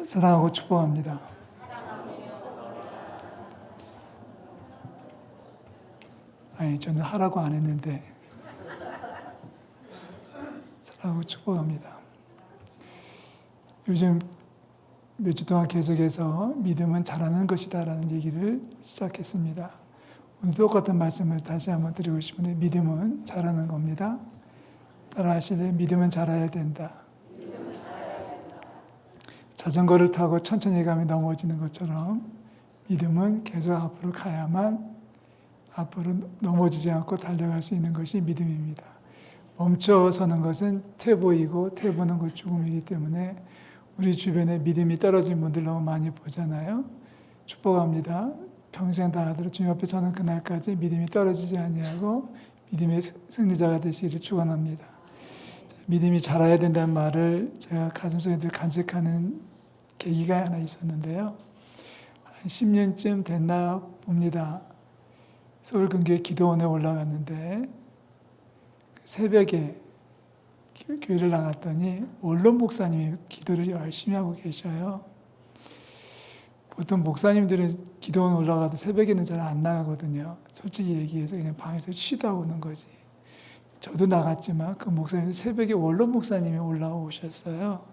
사랑하고 축복합니다. 아니, 저는 하라고 안 했는데 사랑하고 축복합니다. 요즘 몇 주 동안 계속해서 믿음은 잘하는 것이다 라는 얘기를 시작했습니다. 오늘 똑같은 말씀을 다시 한번 드리고 싶은데, 믿음은 잘하는 겁니다. 따라 하실래요? 믿음은 잘해야 된다. 자전거를 타고 천천히 가면 넘어지는 것처럼 믿음은 계속 앞으로 가야만 앞으로 넘어지지 않고 달려갈 수 있는 것이 믿음입니다. 멈춰서는 것은 퇴보이고 퇴보는 것 죽음이기 때문에 우리 주변에 믿음이 떨어진 분들 너무 많이 보잖아요. 축복합니다. 평생 다 하도록 주님 앞에 서는 그날까지 믿음이 떨어지지 아니하고 믿음의 승리자가 되시기를 축원합니다. 믿음이 자라야 된다는 말을 제가 가슴속에 늘 간직하는 계기가 하나 있었는데요. 한 10년쯤 됐나 봅니다. 서울근교회 기도원에 올라갔는데 새벽에 교회를 나갔더니 원로 목사님이 기도를 열심히 하고 계셔요. 보통 목사님들은 기도원 올라가도 새벽에는 잘 안 나가거든요. 솔직히 얘기해서 그냥 방에서 쉬다 오는 거지. 저도 나갔지만 그 목사님 새벽에 원로 목사님이 올라오셨어요.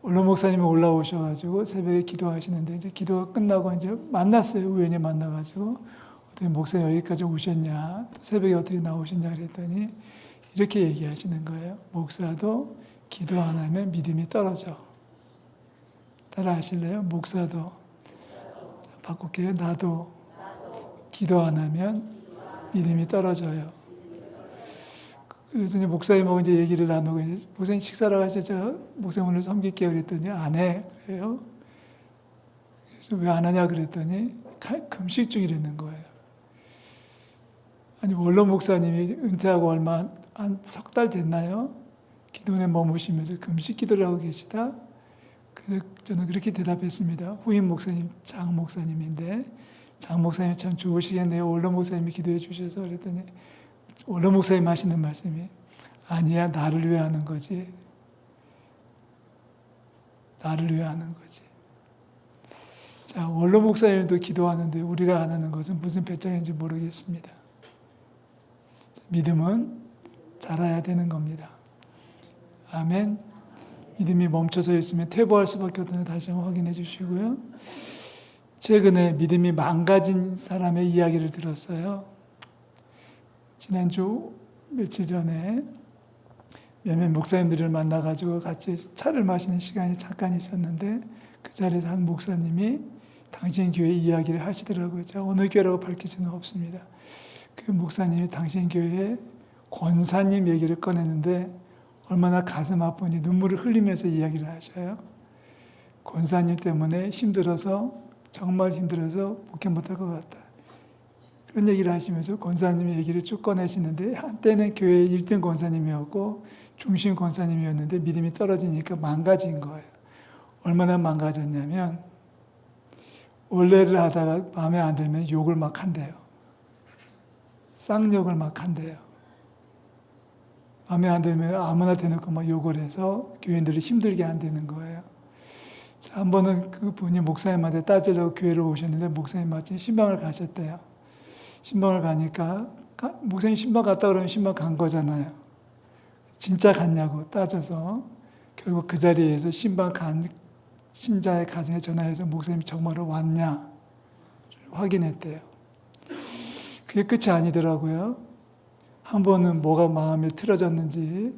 원로 목사님이 올라오셔가지고 새벽에 기도하시는데 이제 기도가 끝나고 이제 만났어요. 우연히 만나가지고 어떻게 목사님 여기까지 오셨냐, 새벽에 어떻게 나오셨냐 그랬더니 이렇게 얘기하시는 거예요. 목사도 기도 안 하면 믿음이 떨어져. 따라 하실래요? 목사도, 바꿀게요. 나도 기도 안 하면 믿음이 떨어져요. 그래서 이제 목사님하고 이제 얘기를 나누고, 목사님 식사를 하셔서 제가 목사님 오늘 섬길게요 그랬더니 안 해. 그래요. 그래서 왜 안 하냐 그랬더니 금식 중이라는 거예요. 아니, 원로 목사님이 은퇴하고 얼마 한 석 달 됐나요? 기도원에 머무시면서 금식 기도를 하고 계시다. 그래서 저는 그렇게 대답했습니다. 후임 목사님, 장 목사님인데, 장 목사님이 참 좋으시겠네요. 원로 목사님이 기도해 주셔서. 그랬더니 원로 목사님 하시는 말씀이 아니야, 나를 위해 하는 거지. 나를 위해 하는 거지. 자, 원로 목사님도 기도하는데 우리가 안 하는 것은 무슨 배짱인지 모르겠습니다. 믿음은 자라야 되는 겁니다. 아멘. 믿음이 멈춰서 있으면 퇴보할 수밖에 없다는 다시 한번 확인해 주시고요. 최근에 믿음이 망가진 사람의 이야기를 들었어요. 지난주 며칠 전에 몇몇 목사님들을 만나가지고 같이 차를 마시는 시간이 잠깐 있었는데 그 자리에서 한 목사님이 당신 교회 이야기를 하시더라고요. 제가 어느 교회라고 밝힐 수는 없습니다. 그 목사님이 당신 교회에 권사님 얘기를 꺼내는데 얼마나 가슴 아프니 눈물을 흘리면서 이야기를 하셔요. 권사님 때문에 힘들어서, 정말 힘들어서 목회 못할 것 같다. 그런 얘기를 하시면서 권사님의 얘기를 쭉 꺼내시는데, 한때는 교회의 1등 권사님이었고 중심 권사님이었는데 믿음이 떨어지니까 망가진 거예요. 얼마나 망가졌냐면 원래를 하다가 마음에 안 들면 욕을 막 한대요. 쌍욕을 막 한대요. 마음에 안 들면 아무나 대놓고 막 욕을 해서 교인들을 힘들게 한다는 거예요. 자, 한 번은 그분이 목사님한테 따지려고 교회를 오셨는데 목사님 마침 신방을 가셨대요. 신방을 가니까 목사님 신방 갔다 그러면 신방 간 거잖아요. 진짜 갔냐고 따져서 결국 그 자리에서 신방 간 신자의 가정에 전화해서 목사님이 정말로 왔냐 확인했대요. 그게 끝이 아니더라고요. 한 번은 뭐가 마음에 틀어졌는지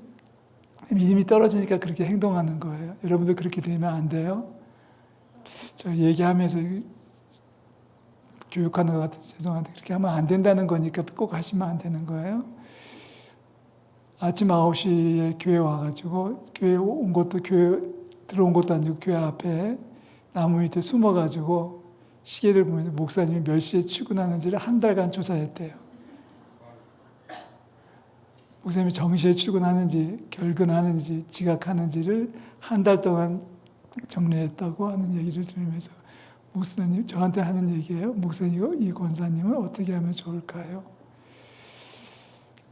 믿음이 떨어지니까 그렇게 행동하는 거예요. 여러분들 그렇게 되면 안 돼요. 저 얘기하면서 교육하는 것 같아서 죄송한데 그렇게 하면 안 된다는 거니까 꼭 하시면 안 되는 거예요. 아침 9시에 교회 와가지고 교회 온 것도 교회 들어온 것도 아니고 교회 앞에 나무 밑에 숨어가지고 시계를 보면서 목사님이 몇 시에 출근하는지를 한 달간 조사했대요. 목사님이 정시에 출근하는지 결근하는지 지각하는지를 한 달 동안 정리했다고 하는 얘기를 들으면서 목사님 저한테 하는 얘기예요. 목사님 이 권사님은 어떻게 하면 좋을까요?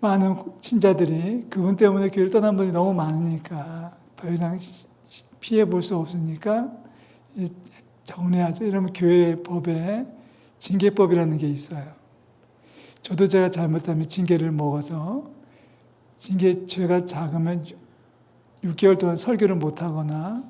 많은 신자들이 그분 때문에 교회를 떠난 분이 너무 많으니까 더 이상 피해 볼 수 없으니까 이제 정리하죠. 이러면 교회 법에 징계법이라는 게 있어요. 저도 제가 잘못하면 징계를 먹어서 죄가 작으면 6개월 동안 설교를 못하거나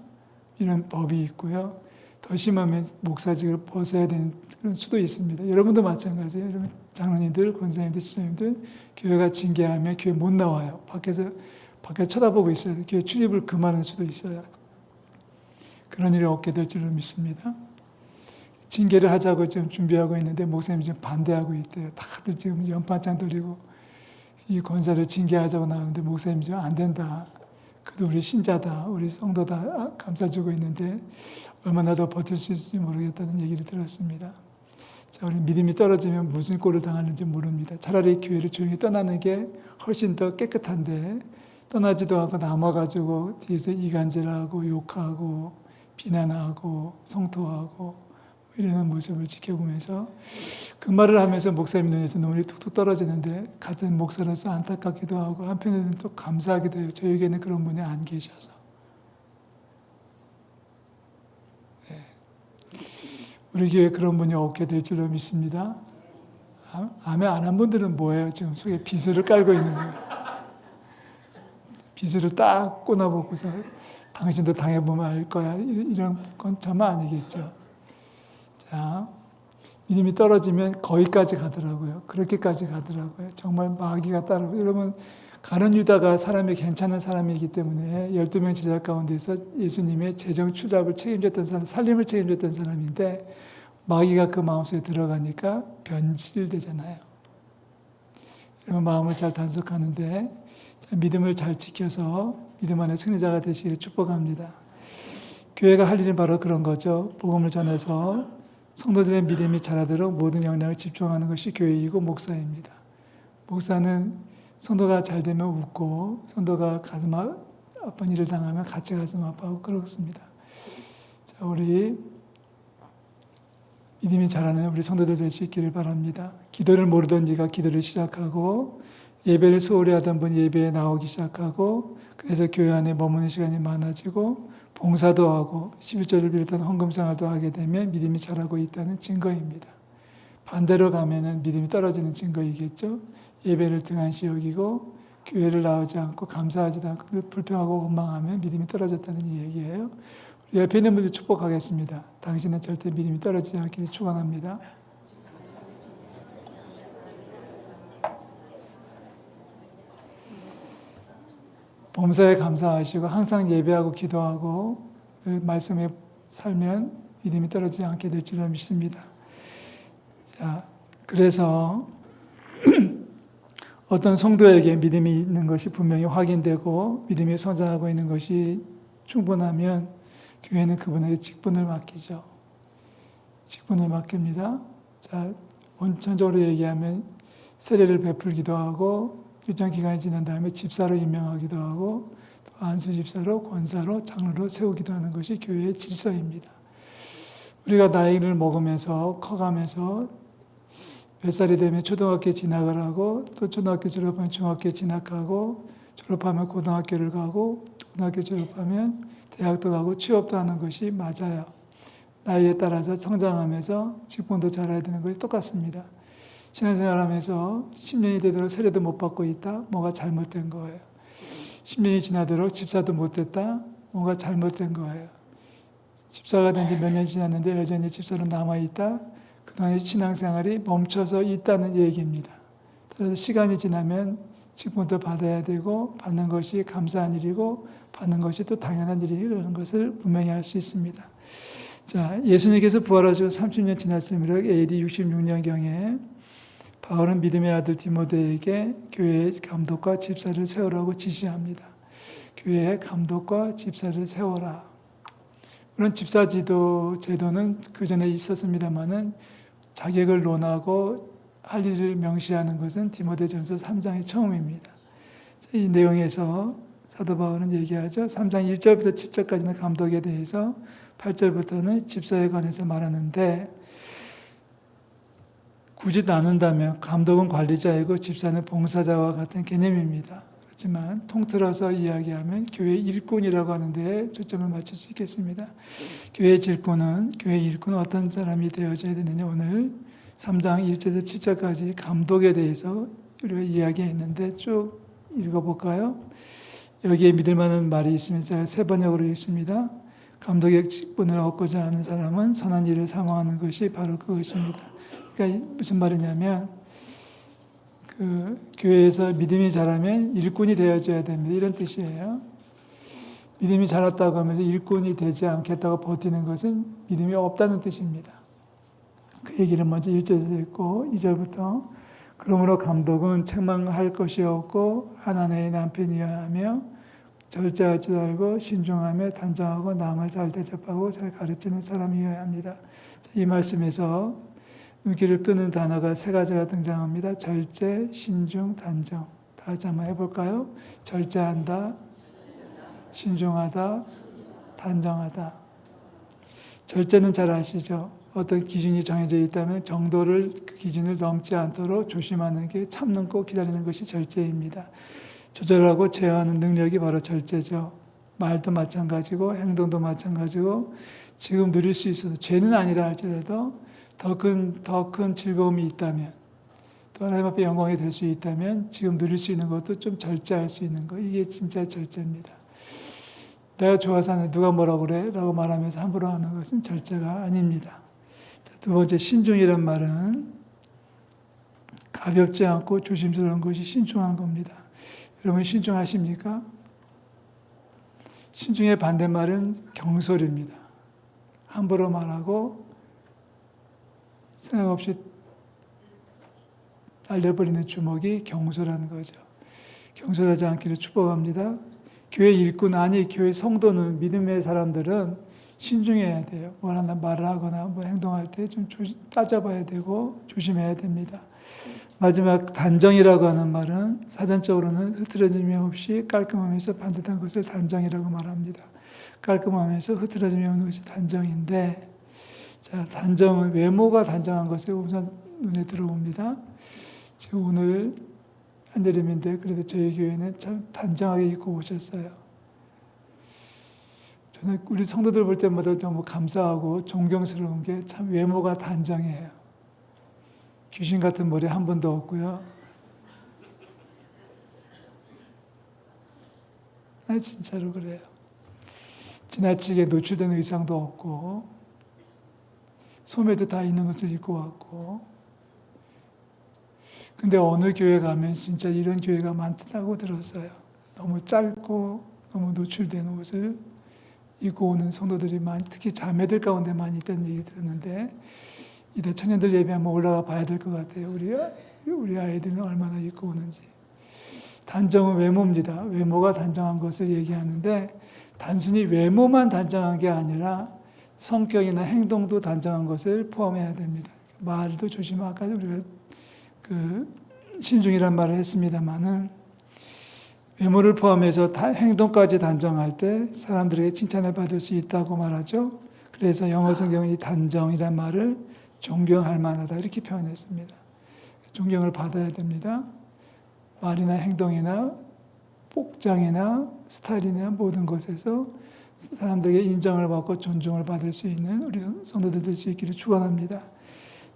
이런 법이 있고요. 더 심하면 목사직을 벗어야 되는 그런 수도 있습니다. 여러분도 마찬가지예요. 여러분 장로님들, 권사님들, 지사님들 교회가 징계하면 교회 못 나와요. 밖에 쳐다보고 있어야 돼요. 교회 출입을 금하는 수도 있어요. 그런 일이 없게 될 줄로 믿습니다. 징계를 하자고 지금 준비하고 있는데 목사님이 지금 반대하고 있대요. 다들 지금 연판장 돌리고 이 권사를 징계하자고 나오는데 목사님이 지금 안 된다. 그래도 우리 신자다, 우리 성도다 감싸주고 있는데 얼마나 더 버틸 수 있을지 모르겠다는 얘기를 들었습니다. 자, 우리 믿음이 떨어지면 무슨 꼴을 당하는지 모릅니다. 차라리 교회를 조용히 떠나는 게 훨씬 더 깨끗한데 떠나지도 않고 남아가지고 뒤에서 이간질하고 욕하고 비난하고 성토하고 이러는 모습을 지켜보면서 그 말을 하면서 목사님 눈에서 눈물이 툭툭 떨어지는데 같은 목사로서 안타깝기도 하고 한편으로는 또 감사하기도 해요. 저에게는 그런 분이 안 계셔서. 네. 우리 교회에 그런 분이 없게 될 줄로 믿습니다. 아멘 안 한 분들은 뭐예요? 지금 속에 비수를 깔고 있는 거예요. 비수를 딱 꽂아보고서 당신도 당해보면 알 거야. 이런 건 정말 아니겠죠. 자, 믿음이 떨어지면 거기까지 가더라고요. 그렇게까지 가더라고요. 정말 마귀가 따르고. 여러분, 가룟 유다가 사람이 괜찮은 사람이기 때문에 12명 제자 가운데서 예수님의 재정 출납을 책임졌던 사람, 살림을 책임졌던 사람인데 마귀가 그 마음속에 들어가니까 변질되잖아요. 여러분, 마음을 잘 단속하는데 믿음을 잘 지켜서 믿음 안에 승리자가 되시기를 축복합니다. 교회가 할 일은 바로 그런 거죠. 복음을 전해서 성도들의 믿음이 자라도록 모든 역량을 집중하는 것이 교회이고 목사입니다. 목사는 성도가 잘 되면 웃고 성도가 가슴 아픈 일을 당하면 같이 가슴 아파하고 그렇습니다. 자, 우리 믿음이 자라는 우리 성도들 될 수 있기를 바랍니다. 기도를 모르던 이가 기도를 시작하고 예배를 소홀히 하던 분이 예배에 나오기 시작하고 그래서 교회 안에 머무는 시간이 많아지고 봉사도 하고 11조를 비롯한 헌금생활도 하게 되면 믿음이 자라고 있다는 증거입니다. 반대로 가면은 믿음이 떨어지는 증거이겠죠. 예배를 등한시 여기고 교회를 나오지 않고 감사하지도 않고 불평하고 원망하면 믿음이 떨어졌다는 얘기예요. 우리 옆에 있는 분들 축복하겠습니다. 당신은 절대 믿음이 떨어지지 않기를 축원합니다. 범사에 감사하시고 항상 예배하고 기도하고 늘 말씀에 살면 믿음이 떨어지지 않게 될 줄로 믿습니다. 자, 그래서 어떤 성도에게 믿음이 있는 것이 분명히 확인되고 믿음이 성장하고 있는 것이 충분하면 교회는 그분에게 직분을 맡기죠. 직분을 맡깁니다. 자, 원천적으로 얘기하면 세례를 베풀기도 하고 일정 기간이 지난 다음에 집사로 임명하기도 하고 또 안수 집사로 권사로 장로로 세우기도 하는 것이 교회의 질서입니다. 우리가 나이를 먹으면서 커가면서 몇 살이 되면 초등학교에 진학을 하고 또 초등학교 졸업하면 중학교에 진학하고 졸업하면 고등학교를 가고 고등학교 졸업하면 대학도 가고 취업도 하는 것이 맞아요. 나이에 따라서 성장하면서 직분도 잘해야 되는 것이 똑같습니다. 신앙생활하면서 10년이 되도록 세례도 못 받고 있다? 뭐가 잘못된 거예요. 10년이 지나도록 집사도 못 됐다? 뭐가 잘못된 거예요. 집사가 된 지 몇 년 지났는데 여전히 집사로 남아있다? 그동안의 신앙생활이 멈춰서 있다는 얘기입니다. 따라서 시간이 지나면 직분도 받아야 되고 받는 것이 감사한 일이고 받는 것이 또 당연한 일이라는 것을 분명히 알 수 있습니다. 자, 예수님께서 부활하시고 30년 지났을 무렵 AD 66년경에 바울은 믿음의 아들 디모데에게 교회의 감독과 집사를 세우라고 지시합니다. 교회의 감독과 집사를 세워라. 물론 집사 지도 제도는 그 전에 있었습니다만은 자격을 논하고 할 일을 명시하는 것은 디모데전서 3장이 처음입니다. 이 내용에서 사도 바울은 얘기하죠. 3장 1절부터 7절까지는 감독에 대해서 8절부터는 집사에 관해서 말하는데 굳이 나눈다면 감독은 관리자이고 집사는 봉사자와 같은 개념입니다. 그렇지만 통틀어서 이야기하면 교회 일꾼이라고 하는데 초점을 맞출 수 있겠습니다. 교회 일꾼은 어떤 사람이 되어져야 되느냐. 오늘 3장 1절에서 7절까지 감독에 대해서 우리가 이야기했는데 쭉 읽어볼까요? 여기에 믿을 만한 말이 있으면 제가 세 번역으로 읽습니다. 감독의 직분을 얻고자 하는 사람은 선한 일을 사모하는 것이 바로 그것입니다. 그러니까 무슨 말이냐면 교회에서 믿음이 자라면 일꾼이 되어줘야 됩니다. 이런 뜻이에요. 믿음이 자랐다고 하면서 일꾼이 되지 않겠다고 버티는 것은 믿음이 없다는 뜻입니다. 그 얘기를 먼저 1절에서 했고 2절부터 그러므로 감독은 책망할 것이 없고 하나님의 남편이어야 하며 절제할 줄 알고 신중하며 단정하고 남을 잘 대접하고 잘 가르치는 사람이어야 합니다. 이 말씀에서 눈길을 끄는 단어가 세 가지가 등장합니다. 절제, 신중, 단정. 다 같이 한번 해볼까요? 절제한다, 신중하다, 단정하다. 절제는 잘 아시죠? 어떤 기준이 정해져 있다면 그 기준을 넘지 않도록 조심하는 게 참고 기다리는 것이 절제입니다. 조절하고 제어하는 능력이 바로 절제죠. 말도 마찬가지고 행동도 마찬가지고 지금 누릴 수 있어도 죄는 아니다 할지라도 더 큰 즐거움이 있다면 또 하나님 앞에 영광이 될 수 있다면 지금 누릴 수 있는 것도 좀 절제할 수 있는 것. 이게 진짜 절제입니다. 내가 좋아서 하는 누가 뭐라고 그래? 라고 말하면서 함부로 하는 것은 절제가 아닙니다. 두 번째 신중이란 말은 가볍지 않고 조심스러운 것이 신중한 겁니다. 여러분 신중하십니까? 신중의 반대말은 경솔입니다. 함부로 말하고 생각 없이 날려버리는 주먹이 경솔한 거죠. 경솔하지 않기를 축복합니다. 교회 일꾼 교회 성도는 믿음의 사람들은 신중해야 돼요. 뭘 하나 말을 하거나 뭐 행동할 때 좀 따져봐야 되고 조심해야 됩니다. 마지막 단정이라고 하는 말은 사전적으로는 흐트러짐이 없이 깔끔하면서 반듯한 것을 단정이라고 말합니다. 깔끔하면서 흐트러짐이 없는 것이 단정인데 자, 단정은 외모가 단정한 것이 우선 눈에 들어옵니다. 지금 오늘 한여름인데 그래도 저희 교회는 참 단정하게 입고 오셨어요. 저는 우리 성도들 볼 때마다 너무 감사하고 존경스러운 게 참 외모가 단정해요. 귀신 같은 머리 한 번도 없고요. 진짜로 그래요. 지나치게 노출된 의상도 없고 소매도 다 있는 것을 입고 왔고 근데 어느 교회 가면 진짜 이런 교회가 많다고 들었어요. 너무 짧고 너무 노출된 옷을 입고 오는 성도들이 특히 자매들 가운데 많이 있다는 얘기 들었는데 이제 청년들 예배 한번 올라가 봐야 될 것 같아요. 우리 아이들은 얼마나 입고 오는지. 단정은 외모입니다. 외모가 단정한 것을 얘기하는데 단순히 외모만 단정한 게 아니라 성격이나 행동도 단정한 것을 포함해야 됩니다. 말도 조심하고 아까 우리가 신중이란 말을 했습니다마는 외모를 포함해서 행동까지 단정할 때 사람들에게 칭찬을 받을 수 있다고 말하죠. 그래서 영어 성경은 이 단정이란 말을 존경할 만하다 이렇게 표현했습니다. 존경을 받아야 됩니다. 말이나 행동이나 복장이나 스타일이나 모든 것에서 사람들에게 인정을 받고 존중을 받을 수 있는 우리 성도들 될 수 있기를 축원합니다.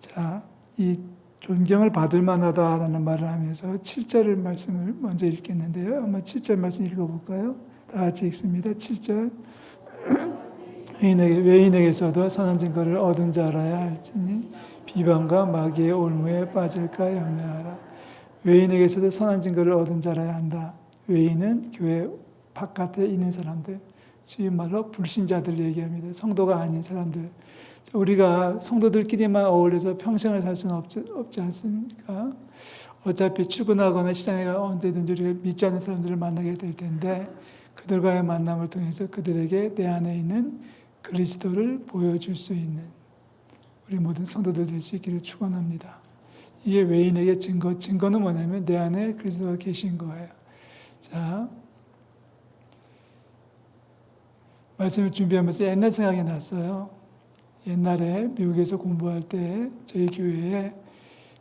자, 이 존경을 받을 만하다라는 말을 하면서 7절 말씀을 먼저 읽겠는데요. 한번 7절 말씀 읽어볼까요? 다 같이 읽습니다. 7절 외인에게서도 선한 증거를 얻은 자 알아야 할지니 비방과 마귀의 올무에 빠질까 염려하라. 외인에게서도 선한 증거를 얻은 자 알아야 한다. 외인은 교회 바깥에 있는 사람들, 소위 말로 불신자들 얘기합니다. 성도가 아닌 사람들. 우리가 성도들끼리만 어울려서 평생을 살 수는 없지 않습니까? 어차피 출근하거나 시장에 가 언제든지 우리가 믿지 않는 사람들을 만나게 될 텐데 그들과의 만남을 통해서 그들에게 내 안에 있는 그리스도를 보여줄 수 있는 우리 모든 성도들 될 수 있기를 축원합니다. 이게 외인에게 증거는 뭐냐면 내 안에 그리스도가 계신 거예요. 자, 말씀을 준비하면서 옛날 생각이 났어요. 옛날에 미국에서 공부할 때 저희 교회에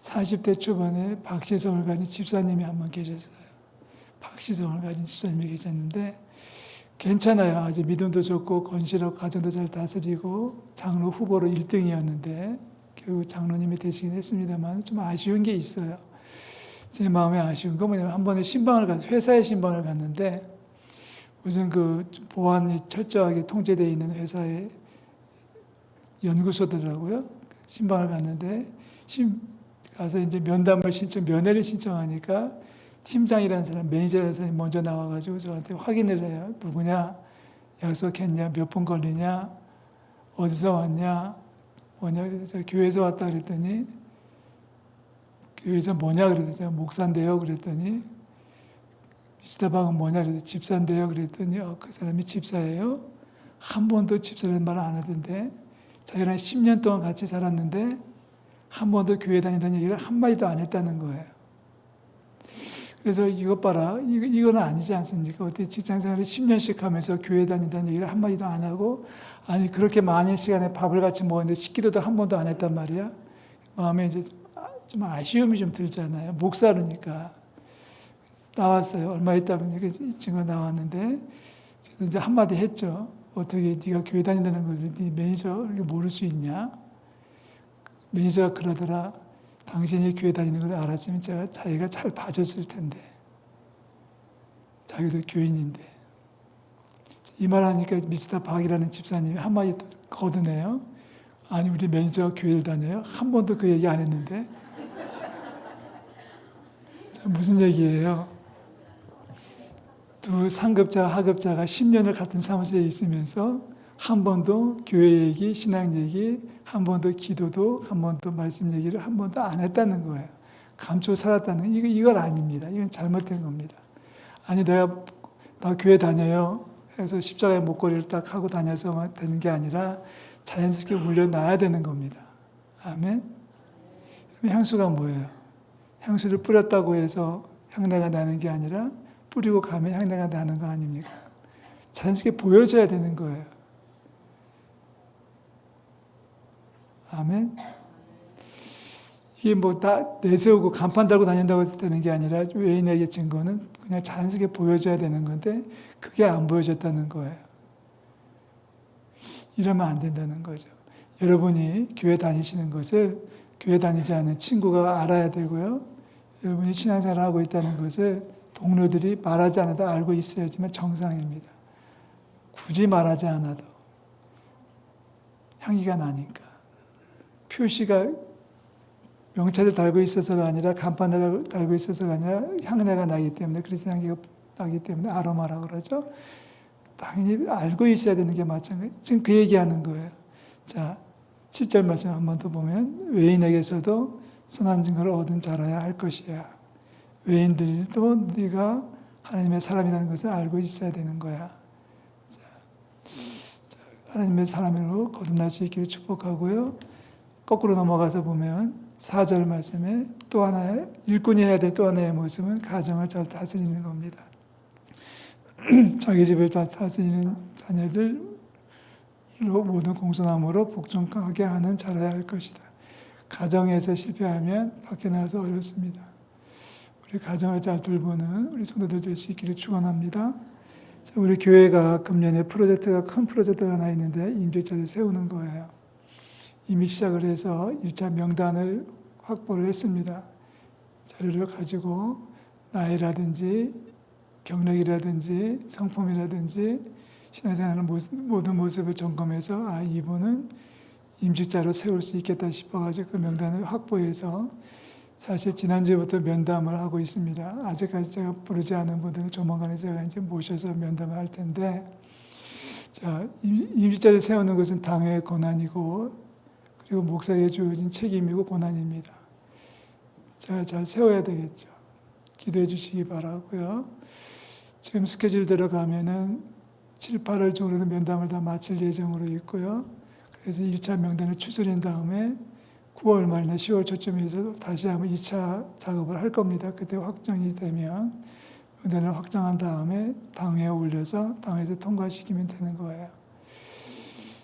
40대 초반에 박시성 얼간이 집사님이 한 분 계셨어요. 박시성을 가진 집사님이 계셨는데 괜찮아요. 아주 믿음도 좋고 건실하고 가정도 잘 다스리고 장로 후보로 1등이었는데 결국 장로님이 되시긴 했습니다만 좀 아쉬운 게 있어요. 제 마음에 아쉬운 건 뭐냐면 한 번에 회사에 신방을 갔는데 무슨 그 보안이 철저하게 통제되어 있는 회사의 연구소더라고요. 신방을 갔는데 가서 이제 면회를 신청하니까 팀장이라는 사람, 매니저라는 사람이 먼저 나와가지고 저한테 확인을 해요. 누구냐, 약속했냐, 몇 분 걸리냐, 어디서 왔냐, 뭐냐. 그래서 제가 교회에서 왔다 그랬더니 교회에서 뭐냐 그래서 제가 목사인데요 그랬더니 미스터박은 뭐냐 그래서 집사인데요 그랬더니 그 사람이 집사예요. 한 번도 집사라는 말 안 하던데 자기랑 10년 동안 같이 살았는데 한 번도 교회 다니다는 얘기를 한마디도 안 했다는 거예요. 그래서 이것 봐라. 이건 아니지 않습니까? 어떻게 직장생활을 10년씩 하면서 교회 다닌다는 얘기를 한마디도 안 하고 아니 그렇게 많은 시간에 밥을 같이 먹었는데 식기도도 한 번도 안 했단 말이야. 마음에 이제 좀 아쉬움이 좀 들잖아요. 목사로니까. 나왔어요. 얼마 있다 보니까 이 친구가 나왔는데 이제 한마디 했죠. 어떻게 네가 교회 다닌다는 것을 네 매니저 모를 수 있냐? 매니저가 그러더라. 당신이 교회 다니는 걸 알았으면 자기가 잘 봐줬을 텐데. 자기도 교인인데. 이 말 하니까 미스터 박이라는 집사님이 한마디 또 거드네요. 아니 우리 매니저가 교회를 다녀요? 한 번도 그 얘기 안 했는데. 무슨 얘기예요? 두 상급자, 하급자가 10년을 같은 사무실에 있으면서 한 번도 교회 얘기, 신앙 얘기, 한 번도 기도도, 한 번도 말씀 얘기를 한 번도 안 했다는 거예요. 감추고 살았다는 이건 아닙니다. 이건 잘못된 겁니다. 아니 나 교회 다녀요 해서 십자가의 목걸이를 딱 하고 다녀서 되는 게 아니라 자연스럽게 물려놔야 되는 겁니다. 아멘. 향수가 뭐예요? 향수를 뿌렸다고 해서 향내가 나는 게 아니라 뿌리고 가면 향내가 나는 거 아닙니까? 자연스럽게 보여줘야 되는 거예요. 아멘. 이게 뭐 다 내세우고 간판 달고 다닌다고 해서 되는 게 아니라 외인에게 증거는 그냥 자연스럽게 보여줘야 되는 건데 그게 안 보여졌다는 거예요. 이러면 안 된다는 거죠. 여러분이 교회 다니시는 것을 교회 다니지 않는 친구가 알아야 되고요. 여러분이 신앙생활을 하고 있다는 것을 동료들이 말하지 않아도 알고 있어야지만 정상입니다. 굳이 말하지 않아도 향기가 나니까. 표시가 명찰을 달고 있어서가 아니라 간판을 달고 있어서가 아니라 향내가 나기 때문에 그래서 향기가 나기 때문에 아로마라고 그러죠. 당연히 알고 있어야 되는 게 마찬가지. 지금 그 얘기하는 거예요. 자, 7절 말씀 한 번 더 보면 외인에게서도 선한 증거를 얻은 자라야 할 것이야. 외인들도 네가 하나님의 사람이라는 것을 알고 있어야 되는 거야. 자, 하나님의 사람으로 거듭날 수 있기를 축복하고요. 거꾸로 넘어가서 보면 4절 말씀에 또 하나의 일꾼이 해야 될 또 하나의 모습은 가정을 잘 다스리는 겁니다. 자기 집을 다 다스리는 자녀들로 모든 공손함으로 복종하게 하는 자라야 할 것이다. 가정에서 실패하면 밖에 나가서 어렵습니다. 우리 가정을 잘 돌보는 우리 성도들 될 수 있기를 축원합니다. 우리 교회가 금년에 큰 프로젝트가 하나 있는데 임직자를 세우는 거예요. 이미 시작을 해서 1차 명단을 확보를 했습니다. 자료를 가지고 나이라든지 경력이라든지 성품이라든지 신앙생활의 모든 모습을 점검해서 이분은 임직자로 세울 수 있겠다 싶어가지고 그 명단을 확보해서 사실 지난주부터 면담을 하고 있습니다. 아직까지 제가 부르지 않은 분들은 조만간에 제가 이제 모셔서 면담을 할 텐데, 자, 임직자를 세우는 것은 당회의 권한이고, 그리고 목사에게 주어진 책임이고 권한입니다. 제가 잘 세워야 되겠죠. 기도해 주시기 바라고요. 지금 스케줄대로 가면은 7, 8월 중으로는 면담을 다 마칠 예정으로 있고요. 그래서 1차 명단을 추스린 다음에 9월 말이나 10월 초쯤에 해서 다시 한번 2차 작업을 할 겁니다. 그때 확정이 되면 명단을 확정한 다음에 당회에 올려서 당회에서 통과시키면 되는 거예요.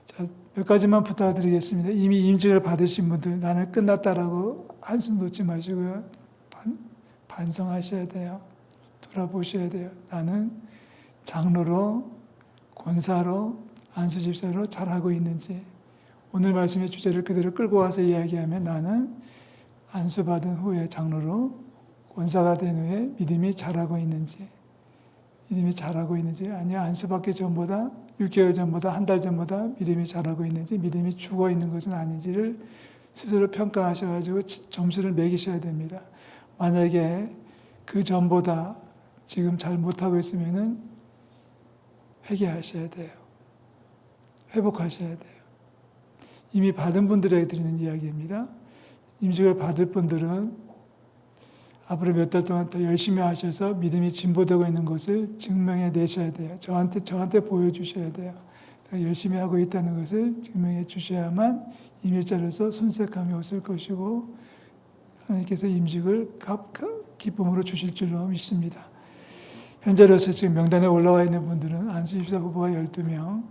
자, 몇 가지만 부탁드리겠습니다. 이미 임직을 받으신 분들 나는 끝났다라고 한숨 놓지 마시고요. 반성하셔야 돼요. 돌아보셔야 돼요. 나는 장로로, 권사로, 안수집사로 잘하고 있는지, 오늘 말씀의 주제를 그대로 끌고 와서 이야기하면 나는 안수받은 후에 장로로, 권사가 된 후에 믿음이 자라고 있는지, 아니 안수받기 전보다 6개월 전보다 한 달 전보다 믿음이 자라고 있는지, 믿음이 죽어 있는 것은 아닌지를 스스로 평가하셔가지고 점수를 매기셔야 됩니다. 만약에 그 전보다 지금 잘 못하고 있으면은 회개하셔야 돼요. 회복하셔야 돼요. 이미 받은 분들에게 드리는 이야기입니다. 임직을 받을 분들은 앞으로 몇 달 동안 더 열심히 하셔서 믿음이 진보되고 있는 것을 증명해 내셔야 돼요. 저한테 보여주셔야 돼요. 열심히 하고 있다는 것을 증명해 주셔야만 임일자로서 손색함이 없을 것이고 하나님께서 임직을 기쁨으로 주실 줄로 믿습니다. 현재로서 지금 명단에 올라와 있는 분들은 안수집사 후보가 12명,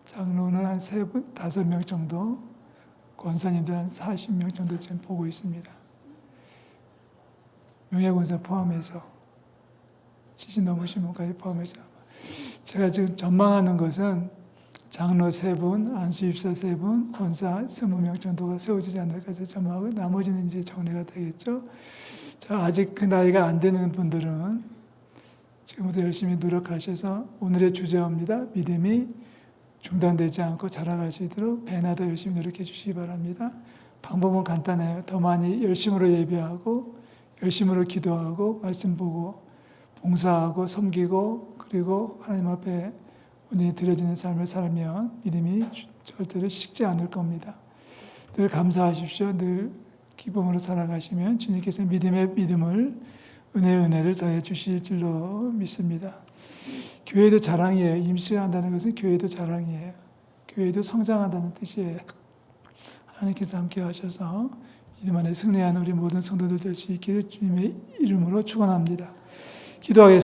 장로는 한 3분, 5명 정도, 권사님들 한 40명 정도 지금 보고 있습니다. 명예권사 포함해서 70 넘으신 분까지 포함해서 제가 지금 전망하는 것은 장로 3분, 안수집사 3분, 권사 20명 정도가 세워지지 않을까 해서 전망하고 나머지는 이제 정리가 되겠죠. 자, 아직 그 나이가 안 되는 분들은 지금부터 열심히 노력하셔서 오늘의 주제입니다. 믿음이 중단되지 않고 자라갈 수 있도록 배나 더 열심히 노력해 주시기 바랍니다. 방법은 간단해요. 더 많이 열심으로 예배하고 열심으로 기도하고 말씀 보고 봉사하고 섬기고 그리고 하나님 앞에 온전히 드려지는 삶을 살면 믿음이 절대로 식지 않을 겁니다. 늘 감사하십시오. 늘 기쁨으로 살아가시면 주님께서 믿음의 믿음을 은혜를 더해 주실 줄로 믿습니다. 교회도 자랑이에요. 임신한다는 것은 교회도 자랑이에요. 교회도 성장한다는 뜻이에요. 하나님께서 함께 하셔서 믿음 안에 승리하는 우리 모든 성도들 될 수 있기를 주님의 이름으로 축원합니다. 기도하겠습니다.